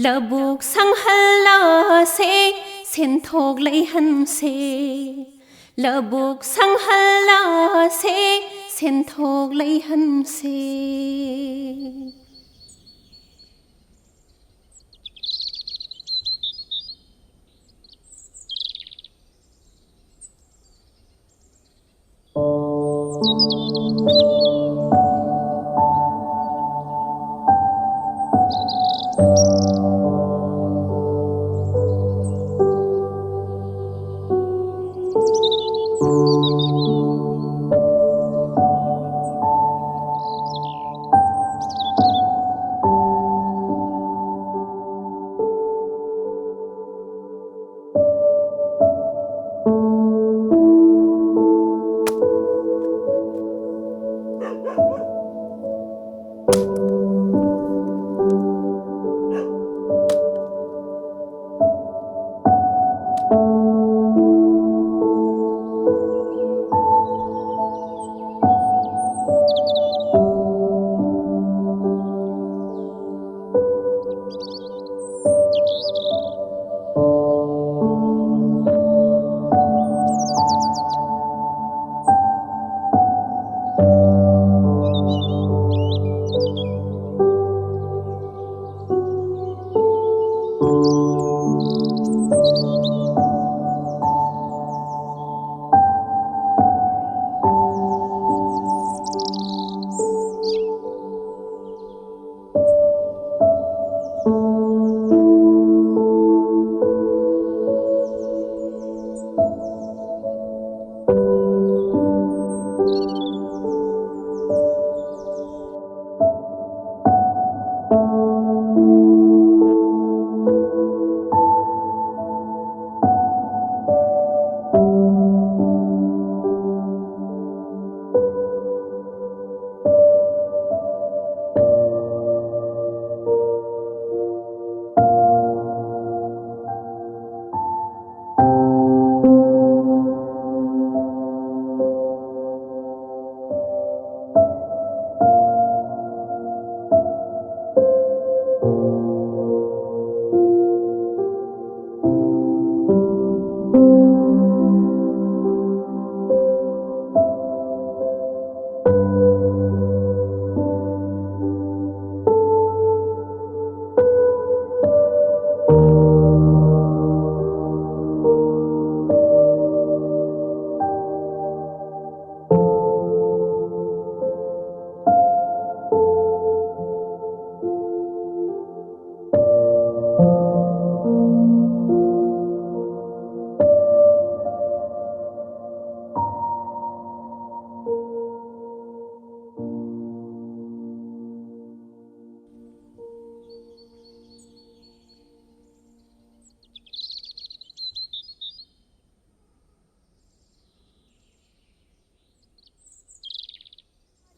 Loubuk Sanghalasi Senthok Leihansi, Loubuk Sanghalasi Senthok Leihansi.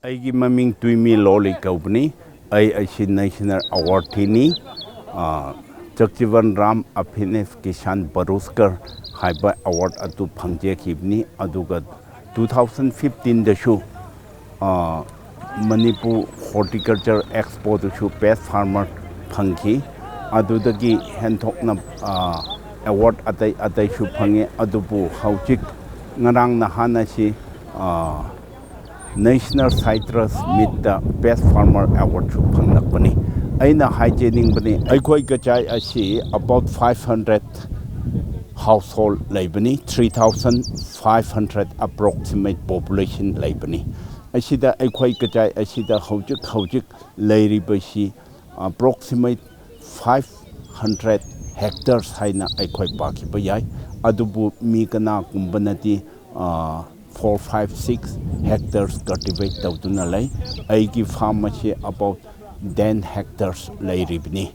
Aigi maming tuimi loli kaupni ai national award thini Chakchivan Ram Aphinef Kishan Baruskar haiba award atu phangje khibni aduga 2015 dashu Manipur horticulture expo dashu best farmer phangki adudagi henthokna award atai shu phange adubu haujik ngarang na hanashi National Citrus meet the Best Farmer Award to Pangnakbani. Aina hygienic bani. Aikoi Kachai ashi about 500 household labani, 3,500 approximate population labani. Ashida Aikoi Kachai ashida haujik lairibashi approximate 500 hectares haina Aikoi Paki Bayai. Adubu Mikana Kumbanati 4, 5, 6 hectares cultivate tawduna lay aigi farm achi about 10 hectares lay ribni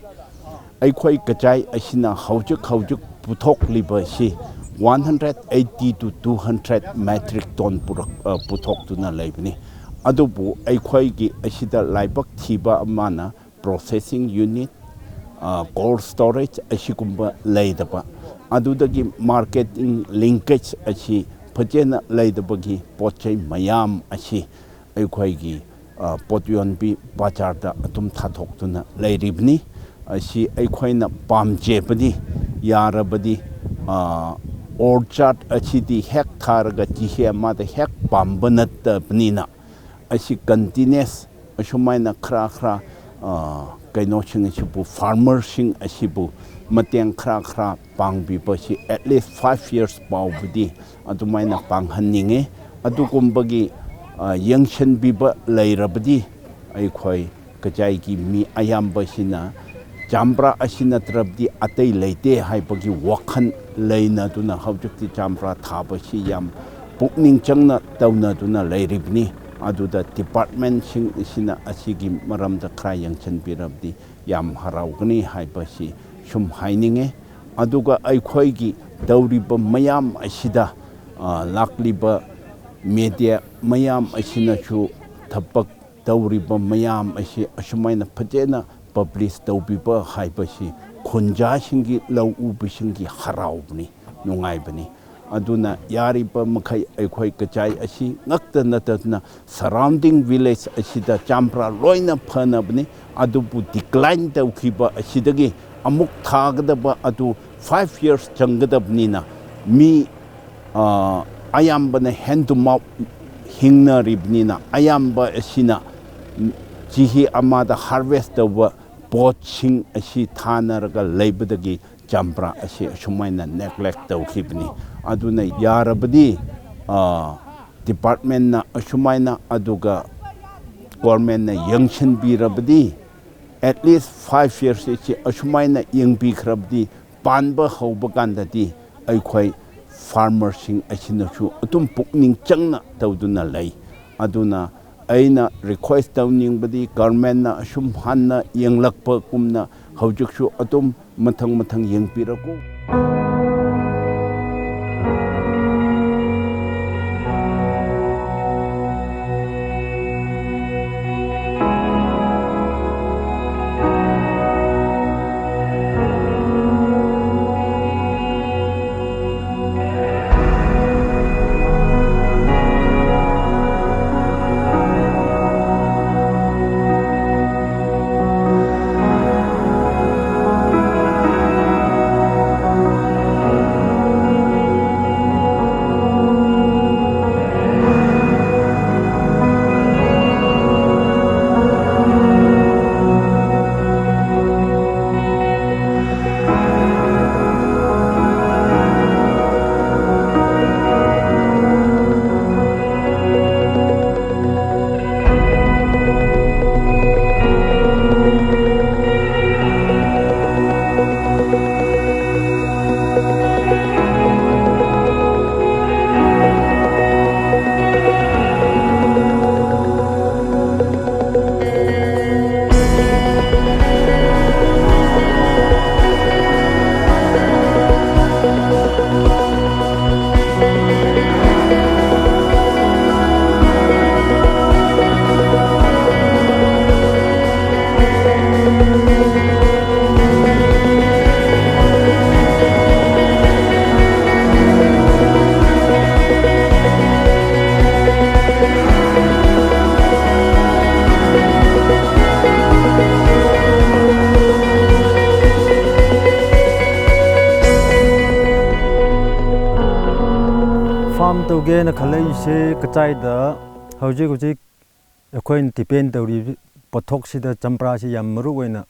aikhoi Kachai asina haujik puthok liba si 180 to 200 metric ton puthok tuna laybni adubu aikhoi gi asida laibak thiba amana processing unit cold storage asikumba laydaba adudagi marketing linkage achi Pajena lay the buggy, Poche, Mayam, Ashi, Equagi, Potuan B, Bacharda, Atum Tatokuna, lay ribni, ꯑꯁꯤ ꯑꯩꯈꯣꯏꯅ ꯄꯥꯝꯖꯕꯗꯤ ꯌꯥꯔꯕꯗꯤ ꯑꯣꯔꯆꯥꯔꯗ ꯑꯁꯤꯗꯤ ꯍꯦꯛ ꯊꯥꯔꯒ ꯆꯍꯤ ꯑꯃꯗ ꯍꯦꯛ ꯄꯥꯝꯕ ꯅꯠꯇꯕꯅꯤꯅ ꯑꯁꯤ ꯀꯟꯇꯤꯅ꯭ꯌꯁ ꯑꯁꯨꯃꯥꯏꯅ ꯈꯔ ꯀꯩꯅꯣꯁꯤꯡ ꯑꯁꯤꯕꯨ ꯐꯥꯔꯃꯔꯁꯤꯡ ꯑꯁꯤꯕꯨ ꯃꯇꯦꯡ ꯈꯔ ꯄꯥꯡꯕꯤꯕꯁꯤ ꯑꯦꯠꯂꯤꯁ 5 years ꯐꯥꯎꯕꯗꯤ ꯑꯗꯨꯃꯥꯏꯅ ꯄꯥꯡꯍꯟꯅꯤꯡꯉꯤ ꯑꯗꯨꯒꯨꯝꯕꯒꯤ ꯌꯦꯡꯁꯤꯟꯕꯤꯕ ꯂꯩꯔꯕꯗꯤ ꯑꯩꯈꯣꯏ ꯀꯆꯥꯏꯒꯤ ꯃꯤ ꯑꯌꯥꯝꯕꯁꯤꯅ ꯆꯝꯄ꯭ꯔꯥ ꯑꯁꯤ ꯅꯠꯇ꯭ꯔꯕꯗꯤ ꯑꯇꯩ ꯂꯩꯇꯦ ꯍꯥꯏꯕꯒꯤ ꯋꯥꯈꯜ ꯂꯩꯅꯗꯨꯅ ꯍꯧꯖꯤꯛꯇꯤ ꯆꯝꯄ꯭ꯔꯥ ꯊꯥꯕꯁꯤ ꯌꯥꯝ ꯄꯨꯛꯅꯤꯡ ꯆꯪꯅ ꯇꯧꯅꯗꯨꯅ ꯂꯩꯔꯤꯕꯅꯤ ꯑꯗꯨꯗ ꯗꯤꯄꯥꯔꯠꯃꯦꯟꯁꯤꯡ ꯑꯁꯤꯅ ꯑꯁꯤꯒꯤ ꯃꯔꯝꯗ ꯈꯔ ꯌꯦꯡꯁꯤꯟꯕꯤꯔꯕꯗꯤ ꯌꯥꯝ ꯍꯔꯥꯎꯒꯅꯤ ꯍꯥꯏꯕꯁꯤ ꯁꯨꯝ ꯍꯥꯏꯅꯤꯡꯉꯦ ꯑꯗꯨꯒ ꯑꯩꯈꯣꯏꯒꯤ ꯇꯧꯔꯤꯕ ꯃꯌꯥꯝ ꯑꯁꯤꯗ ꯂꯥꯛꯂꯤꯕ ꯃꯦꯗꯤꯌꯥ ꯃꯌꯥꯝ ꯑꯁꯤꯅꯁꯨ ꯊꯕꯛ ꯇꯧꯔꯤꯕ ꯃꯌꯥꯝ ꯑꯁꯤ ꯑꯁꯨꯃꯥꯏꯅ ꯐꯖꯅ ꯄꯕ꯭ꯂꯤꯁ ꯇꯧꯕꯤꯕ ꯍꯥꯏꯕꯁꯤ ꯈꯨꯟꯖꯥꯁꯤꯡꯒꯤ ꯂꯧ ꯎꯕꯁꯤꯡꯒꯤ ꯍꯔꯥꯎꯕꯅꯤ ꯅꯨꯡꯉꯥꯏꯕꯅꯤ ꯑꯗꯨꯅ ꯌꯥꯔꯤꯕ ꯃꯈꯩ ꯑꯩꯈꯣꯏ ꯀꯆꯥꯏ ꯑꯁꯤ ꯉꯛꯇ ꯅꯠꯇꯅ ꯁꯔꯥꯎꯟꯗꯤꯡ ꯚꯤꯂꯦꯖ ꯑꯁꯤꯗ ꯆꯝꯄ꯭ꯔꯥ ꯂꯣꯏꯅ ꯐꯅꯕꯅꯤ ꯑꯗꯨꯕꯨ ꯗꯤꯀ꯭ꯂꯥꯏꯟ ꯇꯧꯈꯤꯕ ꯑꯁꯤꯗꯒꯤ ꯑꯃꯨꯛ ꯊꯥꯒꯗꯕ ꯑꯗꯨ 5 years ꯆꯪꯒꯗꯕꯅꯤ나 ꯃꯤ ꯑꯌꯥꯝꯕꯅ ꯍꯦꯟ ꯇꯨ ꯃꯥꯎꯠ ꯍꯤꯡꯅꯔꯤꯕꯅꯤꯅ ꯑꯌꯥꯝꯕ ꯑꯁꯤꯅ ꯆꯍꯤ ꯑꯃꯗ ꯍꯥꯔꯚꯦꯁ ꯇꯧꯕ ꯄꯣꯠꯁꯤꯡ ꯑꯁꯤ ꯊꯥꯅꯔꯒ ꯂꯩꯕꯗꯒꯤ ꯆꯝꯄ꯭ꯔꯥ ꯑꯁꯤ ꯑꯁꯨꯃꯥꯏꯅ ꯅꯦꯒ꯭ꯂꯦꯛ ꯇꯧꯈꯤꯕꯅꯤ ꯑꯗꯨꯅ ꯌꯥꯔꯕꯗꯤ ꯗꯤꯄꯥꯔꯠꯃꯦꯟꯅ ꯑꯁꯨꯃꯥꯏꯅ ꯑꯗꯨꯒ ꯒꯣꯔꯃꯦꯟꯅ ꯌꯦꯡꯁꯤꯟꯕꯤꯔꯕꯗꯤ ꯑꯦꯠꯂꯤꯁ 5 years ꯑꯁꯤ ꯑꯁꯨꯃꯥꯏꯅ ꯌꯦꯡꯕꯤꯈ꯭ꯔꯕꯗꯤ ꯄꯥꯟꯕ ꯍꯧꯕ ꯀꯥꯟꯗꯗꯤ ꯑꯩꯈꯣꯏ ꯐꯥꯔꯃꯔꯁꯤꯡ ꯑꯁꯤꯅꯁꯨ ꯑꯗꯨꯝ ꯄꯨꯛꯅꯤꯡ ꯆꯪꯅ ꯇꯧꯗꯨꯅ ꯂꯩ ꯑꯗꯨꯅ ꯑꯩꯅ ꯔꯤꯀ꯭ꯋꯦꯁ ꯇꯧꯅꯤꯡꯕꯗꯤ ꯒꯣꯔꯃꯦꯟꯅ ꯑꯁꯨꯝ ꯍꯥꯟꯅ ꯌꯦꯡꯂꯛꯄꯒꯨꯝꯅ ꯍꯧꯖꯤꯛꯁꯨ ꯑꯗꯨꯝ ꯃꯊꯪ ꯌꯦꯡꯕꯤꯔꯛꯎ farm tawgena khalaise Kachai hojik akhoi depend tawri pothok sida champra si yam maru oina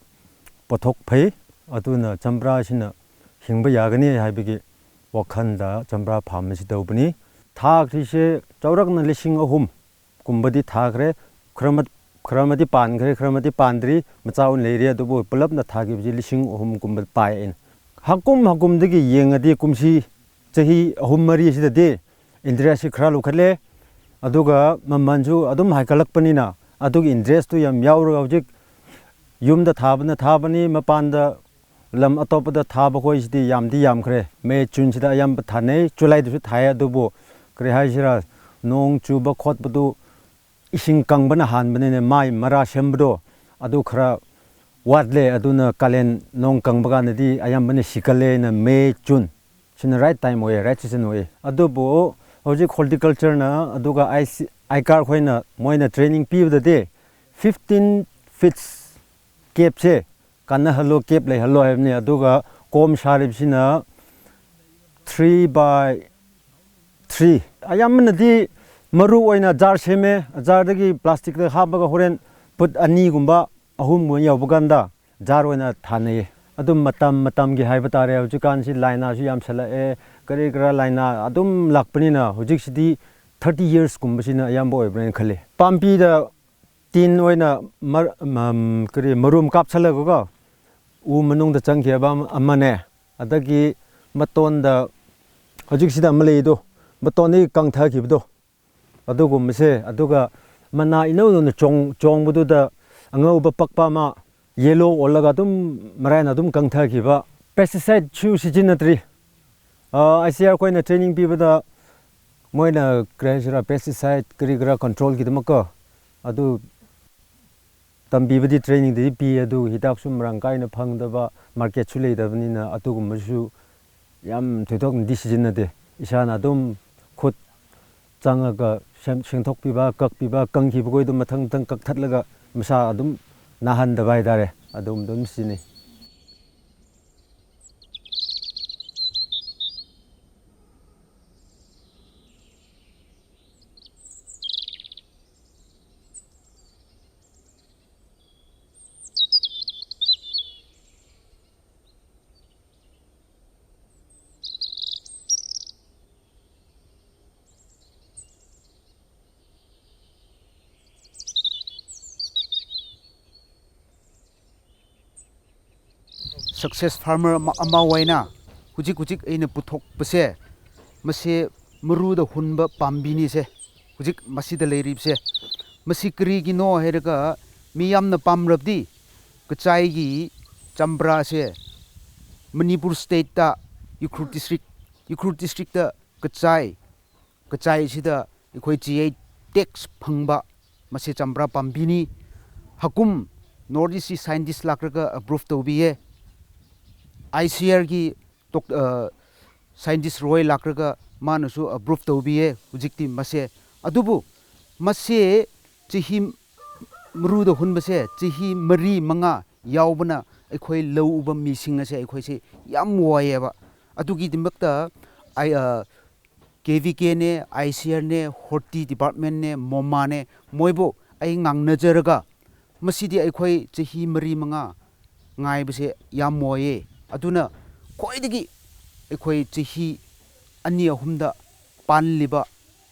pothok phai aduna champra sina hingba yagani haibigi wakhanda champra farm si tawbani thak rise chaurakna lising ahum kumbadi thakre khramati pangre khramati pandri machaun leria dubu pulapna thagibji lising ahum kumba pain hakum digi yengadi kumsi chahi ahum mari sida de interest khara lukhale aduga mamanju adum haikalakpanina adugi interest tu yam yaura hojik yumda thabani mapanda lam atopada thaba khoi sidi yamdi yamkhre me chun sida yam thane chulai du thaya dubu kre haisira nong chuba khotbadu ising kangbana hanbane mai mara sembdo adu khara watle aduna kalen nong kangbaga nadi ayambane sikale na me chun sina right time way right season way adubu hojik horticulture na aduga I car khoina moina training piu da de 15 feet cape se kanna hallo kep le hallo hebni aduga kom sharib sina 3x3 ayamna di maru oina jar seme jar dagi plastic da habaga horen put ani gumba ahum mo yawbuganda jar oina thane adum matam gi haiba tare hujukan si laina su yam sala e kare kara laina adum lakpani na hujik sidi 30 years kumbasina ayam boy brain khale pampi da tin oina kare marum kap sala go u manung da changkhe ba amane adagi maton da hujik sida amale do maton ni kang tha ki do adugo mse aduga mana ino no chong budu da angau ba pakpa ma yellow olaga dum marana dum kang tha ki ba pesticide chu sijinatri ICR koina training pi bada moina crashra pesticide krigra control ki dumaka adu tambi badi training de pi adu hidak sum rang kaina phangdaba market chu leidabnina atugumsu yam thedok decision na de isana dum khut changaga sengthok piba kak piba kangki bugoi dum mathang tang kak thatlaga masa adum nahan dabai dare adum dum sini success farmer ama waina hujik aina puthok pase mase maru da hunba pambini se hujik masida leirib se masi kri gi no herga miyamna pamrabdi kachai gi chambra se Manipur state ta Ukhrul district ta kachai sida ikhoi GI tax phangba mase chambra pambini hakum northeast scientist lakraga approve tobiye ICR की तो scientist रोय लाक्रगा मानसु approve तौबिए हुजिक्ति मसे अदुबु मसे चिहि मरुद हुनबसे चिहि मरी मंगा यावबना अखोय लौब missing असे अखोयसे याम वायेबा अदुगी दिमक्ता आई KVK ने ICR ने horti department ने मोमा ने मोइबो आई ngangnajaraga masidi अखोय चिहि मरी मंगा ngaibसे याम वाये aduna khoidagi ekhoi chihi ani ahumda panliba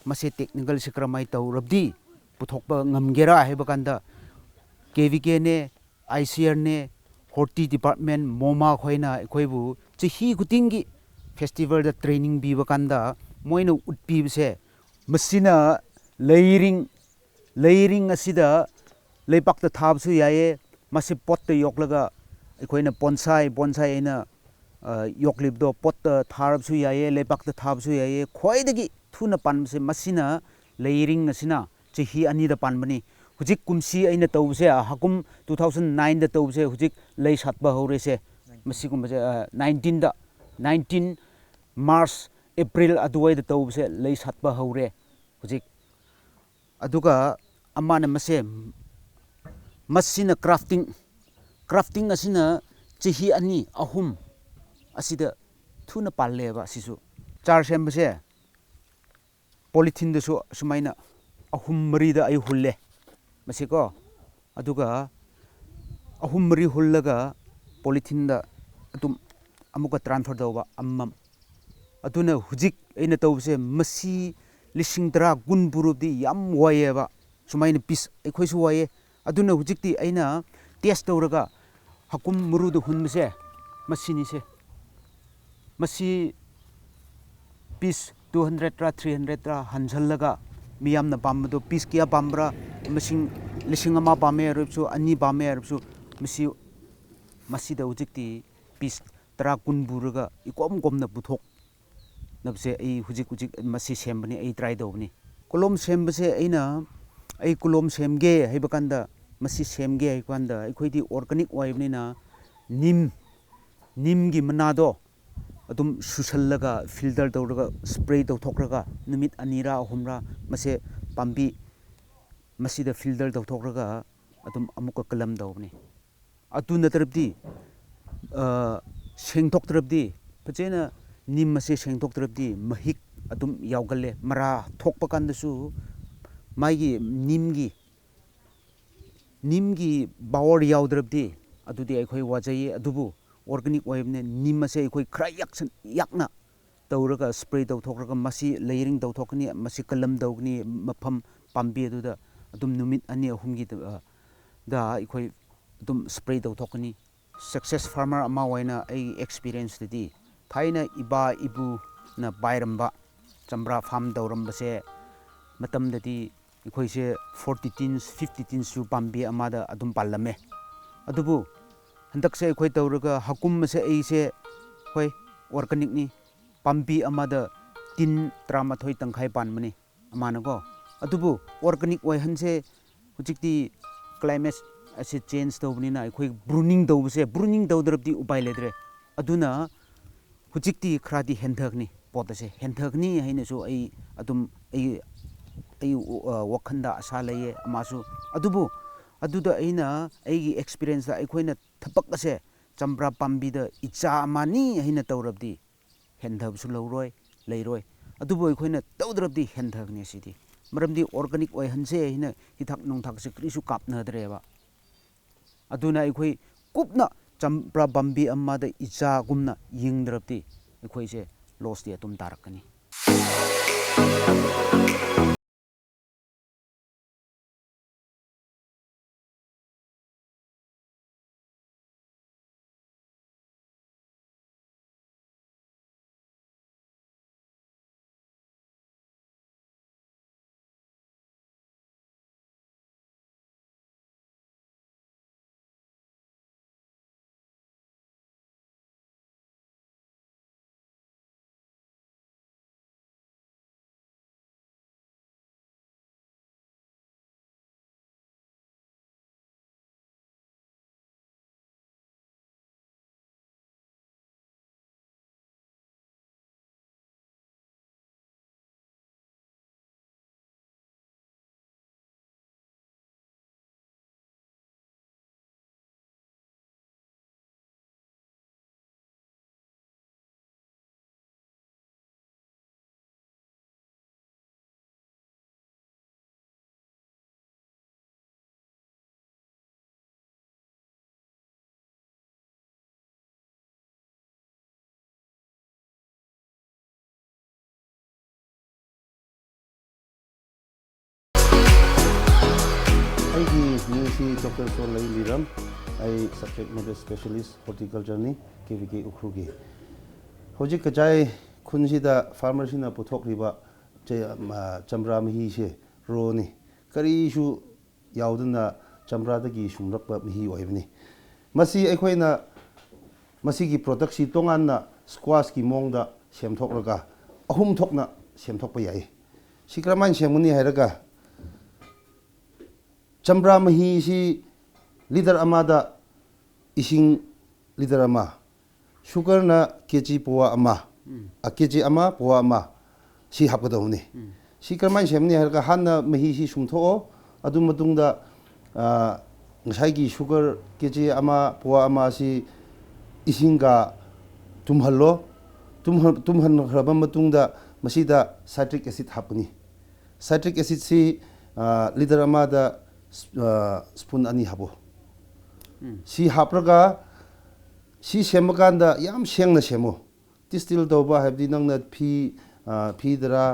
mase technical sikramai tawrabdi puthokpa ngamgera hebakanda KVK ne ICR ne horti department moma khoina ekhoibu chihi gutingi festival da training bi bakanda moina utpi bse masina layering asida leipak ta thabsu yaye mase pot ta yoklaga अखोइना bonsai ina yoklib do pot tharab su yaye lepak ta thab su yaye khoidagi thuna panbse masina layering asina chihi ani da panbani hujik kumsi aina tawse hakum 2009 da tawse hujik lei satba hore se masi kum 19 March April aduwai da tawse lei satba hore hujik aduga amana masina crafting asina chihi ani ahum asida thuna palleba sisu char sembase polythene da su sumaina ahum mari da ai hulle masiko aduga ahum mari hullaga polythene da atum amuka transfer dawba ammam aduna hujik aina tawse masi lising tara gun burudi yam wayeba sumaina piece ekhoi su waye aduna hujikti aina test tawraga hakum murudu hunmse masini se masi piece 200 tra 300 tra hanjallaga miyamna pamdo piece kia pambra masing lisingama pame rupsu ani pame rupsu masi da hujikti piece tra kun buraga ikom komna buthok nabse ai hujik masi sembani ai try dawni kolom sembase aina ai kolom semge haibakanda masi semge aikanda akhoi organic oibnina nim gi manado adum susallaga filter tawraga spray tawthokraga numit anira ahumra mase pambi masida filter tawthokraga adum amuka kalam dawni ꯑꯗꯨ ꯅꯠꯇ꯭ꯔꯕꯗꯤ ꯁꯦꯡꯗꯣꯛꯇ꯭ꯔꯕꯗꯤ ꯐꯖꯅ ꯅꯤꯝ ꯑꯁꯦ ꯁꯦꯡꯗꯣꯛꯇ꯭ꯔꯕꯗꯤ ꯃꯍꯤꯛ ꯑꯗꯨꯝ ꯌꯥꯎꯒꯜꯂꯦ ꯃꯔꯥ ꯊꯣꯛꯄ ꯀꯥꯟꯗꯁꯨ ꯃꯥꯒꯤ ꯅꯤꯝꯒꯤ ꯕꯥꯋꯔ ꯌꯥꯎꯗ꯭ꯔꯕꯗꯤ ꯑꯗꯨꯗꯤ ꯑꯩꯈꯣꯏ ꯋꯥꯖꯩꯌꯦ ꯑꯗꯨꯕꯨ ꯑꯣꯔꯒꯥꯅꯤꯛ ꯑꯣꯏꯕꯅꯦ ꯅꯤꯝ ꯑꯁꯦ ꯑꯩꯈꯣꯏ ꯈꯔ ꯌꯥꯛꯅ ꯇꯧꯔꯒ ꯁ꯭ꯄ꯭ꯔꯦ ꯇꯧꯊꯣꯛꯈ꯭ꯔꯒ ꯃꯁꯤ ꯂꯦꯌꯔꯤꯡ ꯇꯧꯊꯣꯛꯀꯅꯤ ꯃꯁꯤ ꯀꯂꯝ ꯇꯧꯒꯅꯤ ꯃꯐꯝ ꯄꯥꯝꯕꯤ ꯑꯗꯨꯗ ꯑꯗꯨꯝ ꯅꯨꯃꯤꯠ 2-3ꯒꯤ ꯗ ꯑꯩꯈꯣꯏ ꯑꯗꯨꯝ ꯁ꯭ꯄ꯭ꯔꯦ ꯇꯧꯊꯣꯛꯀꯅꯤ ꯁꯛꯁꯦꯁ ꯐꯥꯔꯃꯔ ꯑꯃ ꯑꯣꯏꯅ ꯑꯩꯒꯤ ꯑꯦꯛꯁꯄꯤꯔꯤꯌꯦꯟꯁꯇꯗꯤ ꯊꯥꯏꯅ ꯏꯄꯥ ꯏꯄꯨꯅ ꯄꯥꯏꯔꯝꯕ ꯆꯝꯄ꯭ꯔꯥ ꯐꯥꯝ ꯇꯧꯔꯝꯕꯁꯦ ꯃꯇꯝꯗꯗꯤ ꯑꯩꯈꯣꯏꯁꯦ 40 tins 50 tinsꯁꯨ ꯄꯥꯝꯕꯤ ꯑꯃꯗ ꯑꯗꯨꯝ ꯄꯥꯜꯂꯝꯃꯦ ꯑꯗꯨꯕꯨ ꯍꯟꯗꯛꯁꯦ ꯑꯩꯈꯣꯏ ꯇꯧꯔꯒ ꯍꯀꯨꯝ ꯑꯁꯦ ꯑꯩꯁꯦ ꯍꯣꯏ ꯑꯣꯔꯒꯥꯅꯤꯛꯅꯤ ꯄꯥꯝꯕꯤ ꯑꯃꯗ ꯇꯤꯟ 13 ꯇꯪꯈꯥꯏ ꯄꯥꯟꯕꯅꯤ ꯑꯃꯅꯀꯣ ꯑꯗꯨꯕꯨ ꯑꯣꯔꯒꯥꯅꯤꯛ ꯑꯣꯏꯍꯟꯁꯦ ꯍꯧꯖꯤꯛꯇꯤ ꯀ꯭ꯂꯥꯏꯃꯦꯠ ꯑꯁꯤ ꯆꯦꯟꯖ ꯇꯧꯕꯅꯤꯅ ꯑꯩꯈꯣꯏ ꯕ꯭ꯔꯨꯅꯤꯡ ꯇꯧꯕꯁꯦ ꯕ꯭ꯔꯨꯅꯤꯡ ꯇꯧꯗ꯭ꯔꯕꯗꯤ ꯎꯄꯥꯏ ꯂꯩꯇ꯭ꯔꯦ ꯑꯗꯨꯅ ꯍꯧꯖꯤꯛꯇꯤ ꯈꯔꯗꯤ ꯍꯦꯟꯊꯒꯅꯤ ꯄꯣꯠ ꯑꯁꯦ ꯍꯦꯟꯊꯒꯅꯤ ꯍꯥꯏꯅꯁꯨ ꯑꯩ ꯑꯗꯨꯝ ꯑꯩ ꯋꯥꯈꯜꯗ ꯑꯁꯥ ꯂꯩꯌꯦ ꯑꯃꯁꯨ ꯑꯗꯨꯕꯨ ꯑꯗꯨꯗ ꯑꯩꯅ ꯑꯩꯒꯤ ꯑꯦꯛꯁꯄꯤꯔꯤꯌꯦꯟꯁꯇ ꯑꯩꯈꯣꯏꯅ ꯊꯕꯛ ꯑꯁꯦ ꯆꯝꯄ꯭ꯔꯥ ꯄꯥꯝꯕꯤꯗ ꯏꯆꯥ ꯑꯃꯅꯤ ꯍꯥꯏꯅ ꯇꯧꯔꯕꯗꯤ ꯍꯦꯟꯊꯕꯁꯨ ꯂꯩꯔꯣꯏ ꯑꯗꯨꯕꯨ ꯑꯩꯈꯣꯏꯅ ꯇꯧꯗ꯭ꯔꯕꯗꯤ ꯍꯦꯟꯊꯒꯅꯤ ꯑꯁꯤꯗꯤ ꯃꯔꯝꯗꯤ ꯑꯣꯔꯒꯥꯅꯤꯛ ꯑꯣꯏꯍꯟꯁꯦ ꯍꯥꯏꯅ ꯍꯤꯗꯥꯛ ꯅꯨꯡꯊꯥꯛꯁꯦ ꯀꯔꯤꯁꯨ ꯀꯥꯞꯅꯗ꯭ꯔꯦꯕ ꯑꯗꯨꯅ ꯑꯩꯈꯣꯏ ꯀꯨꯞꯅ ꯆꯝꯄ꯭ꯔꯥ ꯄꯥꯝꯕꯤ ꯑꯃꯗ ꯏꯆꯥꯒꯨꯝꯅ ꯌꯦꯡꯗ꯭ꯔꯕꯗꯤ ꯑꯩꯈꯣꯏꯁꯦ ꯂꯣꯁꯇꯤ ꯑꯗꯨꯝ ꯇꯥꯔꯛꯀꯅꯤ ꯑꯩꯒꯤ ꯃꯤꯡꯁꯤ ꯗꯣꯛꯇꯔ ꯁꯣꯂꯩ ꯂꯤꯔꯝ ꯑꯩ ꯁꯕꯖꯦꯛ ꯃꯦꯇꯔ ꯁ꯭ꯄꯦꯁꯤꯌꯦꯂꯤꯁ ꯍꯣꯔꯇꯤꯀꯜꯆꯔꯅꯤ ꯀꯦ ꯎꯈ꯭ꯔꯨꯜꯒꯤ ꯍꯧꯖꯤꯛ ꯀꯆꯥꯏ ꯈꯨꯟꯁꯤꯗ ꯐꯥꯔꯃꯔꯁꯤꯡꯅ ꯄꯨꯊꯣꯛꯂꯤꯕ ꯆꯝꯄ꯭ꯔꯥ ꯃꯍꯤꯁꯦ ꯔꯣꯅꯤ ꯀꯔꯤꯁꯨ ꯌꯥꯎꯗꯅ ꯆꯝꯄ꯭ꯔꯥꯗꯒꯤ ꯁꯨꯡꯂꯛꯄ ꯃꯍꯤ ꯑꯣꯏꯕꯅꯤ ꯃꯁꯤ ꯑꯩꯈꯣꯏꯅ ꯃꯁꯤꯒꯤ ꯄ꯭ꯔꯣꯗꯛꯁꯤ ꯇꯣꯉꯥꯟꯅ ꯁ꯭ꯀ꯭ꯋꯥꯁꯀꯤ ꯃꯑꯣꯡꯗ ꯁꯦꯝꯊꯣꯛꯂꯒ 3 ꯊꯣꯛꯅ ꯁꯦꯝꯊꯣꯛꯄ ꯌꯥꯏ ꯁꯤ ꯀꯔꯝꯍꯥꯏꯅ ꯁꯦꯝꯒꯅꯤ ꯍꯥꯏꯔꯒ ꯆꯝꯄ꯭ꯔꯥ ꯃꯍꯤꯁꯤ ꯂꯤꯇꯔ ꯑꯃꯗ ꯏꯁꯤꯡ ꯂꯤꯇꯔ ꯑꯃ ꯁꯨꯒꯔꯅ KG ꯄꯋꯥ ꯑꯃ KG ꯑꯃ ꯄꯋꯥ ꯑꯃ ꯁꯤ ꯍꯥꯞꯀꯗꯧꯕꯅꯤ ꯁꯤ ꯀꯔꯝꯍꯥꯏꯅ ꯁꯦꯝꯒꯅꯤ ꯍꯥꯏꯔꯒ ꯍꯥꯟꯅ ꯃꯍꯤꯁꯤ ꯁꯨꯝꯊꯣꯛꯑꯣ ꯑꯗꯨ ꯃꯇꯨꯡꯗ ꯉꯁꯥꯏꯒꯤ ꯁꯨꯒꯔ KG ꯑꯃ ꯄꯋꯥ ꯑꯃ ꯑꯁꯤ इसिंगा तुम्हल्लो तुम्हन्खरबा मतुंगदा मसीदा साइट्रिक एसिड हापनी साइट्रिक एसिड सी लीटर अमादा स्पून अनि हाबो सी हाप्रगा सी सेमकांदा याम सेंगना सेमो डिस्टिल तौबा हाबदी नंगना फीदरा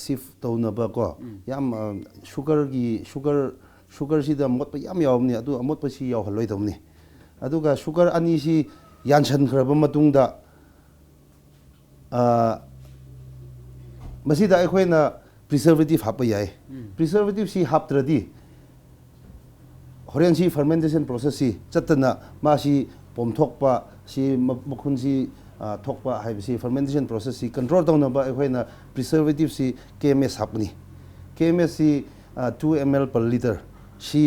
सिफ तौनबा को याम शुगर सिदा मोटपा याम यावनी अदु अमोटपा सी यावहलोय दमनी अदुगा शुगर अनि सी यानसनखरबा मतुंगदा मसीदा अखोयना प्रिजर्वेटिव हापा याय प्रिजर्वेटिव सी हापत्रदी होरेन सी फर्मेंटेशन प्रोसेस सी चतना मासी पोमथोकपा सी मखुन सी थोकपा हाइबसी फर्मेंटेशन प्रोसेस सी कंट्रोल तौनबा अखोयना प्रिजर्वेटिव सी KMS हापनी KMS सी 2 ml per liter सी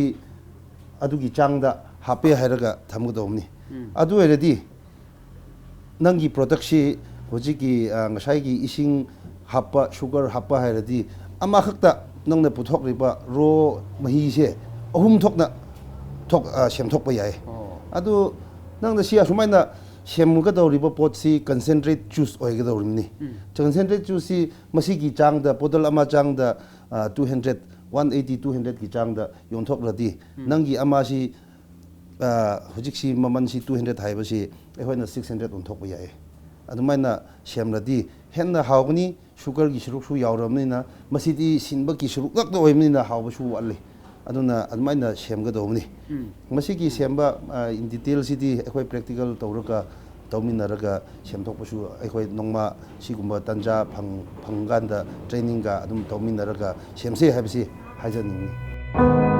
अदुगी चांगदा हापे हायरगा थमगदौमनी अदु एरदी नंगी प्रोडक्ट सी होजिकी ngसाइगी इसिंग हापा शुगर हापा हायरदी अमा खक्ता नंगना पुथोकरिबा रो मही से अहुम थोकना थोक सेमथोकपा याय ꯑꯗꯨ ꯅꯪꯅ ꯁꯤ ꯑꯁꯨꯃꯥꯏꯅ ꯁꯦꯝꯒꯗꯧꯔꯤꯕ ꯄꯣꯠꯁꯤ ꯀꯟꯁꯦꯟꯇ꯭ꯔꯦꯠ ꯖꯨꯁ ꯑꯣꯏꯒꯗꯧꯔꯤꯕꯅꯤ ꯀꯟꯁꯦꯟꯇ꯭ꯔꯦꯠ ꯖꯨꯁꯁꯤ ꯃꯁꯤꯒꯤ ꯆꯥꯡꯗ ꯕꯣꯇꯜ ꯑꯃ ꯆꯥꯡꯗ 200 180 200ꯒꯤ ꯆꯥꯡꯗ ꯌꯣꯟꯊꯣꯛꯂꯗꯤ ꯅꯪꯒꯤ ꯑꯃꯁꯤ ꯍꯧꯖꯤꯛꯁꯤ ꯃꯃꯜꯁꯤ 200 ꯍꯥꯏꯕꯁꯤ ꯑꯩꯈꯣꯏꯅ 600 ꯑꯣꯟꯊꯣꯛꯄ ꯌꯥꯏ ꯑꯗꯨꯃꯥꯏꯅ ꯁꯦꯝꯂꯗꯤ ꯍꯦꯟꯅ ꯍꯥꯎꯒꯅꯤ ꯁꯨꯒꯔꯒꯤ ꯁꯔꯨꯛꯁꯨ ꯌꯥꯎꯔꯕꯅꯤꯅ ꯃꯁꯤꯗꯤ ꯁꯤꯟꯕꯒꯤ ꯁꯔꯨꯛ ꯉꯥꯛꯇ ꯑꯣꯏꯕꯅꯤꯅ ꯍꯥꯎꯕꯁꯨ ꯋꯥꯠꯂꯤ ꯑꯗꯨꯅ ꯑꯗꯨꯃꯥꯏꯅ ꯁꯦꯝꯒꯗꯧꯕꯅꯤ ꯃꯁꯤꯒꯤ ꯁꯦꯝꯕ ꯏꯟ ꯗꯤꯇꯦꯜꯁꯤꯗꯤ ꯑꯩꯈꯣꯏ ꯄ꯭ꯔꯦꯛꯇꯤꯀꯦꯜ ꯇꯧꯔꯒ ꯇꯧꯃꯤꯟꯅꯔꯒ ꯁꯦꯝꯗꯣꯛꯄꯁꯨ ꯑꯩꯈꯣꯏ ꯅꯣꯡꯃ ꯁꯤꯒꯨꯝꯕ ꯇꯟꯖꯥ ꯐꯪꯀꯥꯟꯗ ꯇ꯭ꯔꯦꯅꯤꯡꯒ ꯑꯗꯨꯝ ꯇꯧꯃꯤꯟꯅꯔꯒ ꯁꯦꯝꯁꯦ ꯍꯥꯏꯕꯁꯤ ꯍꯥꯏꯖꯅꯤꯡꯉꯤ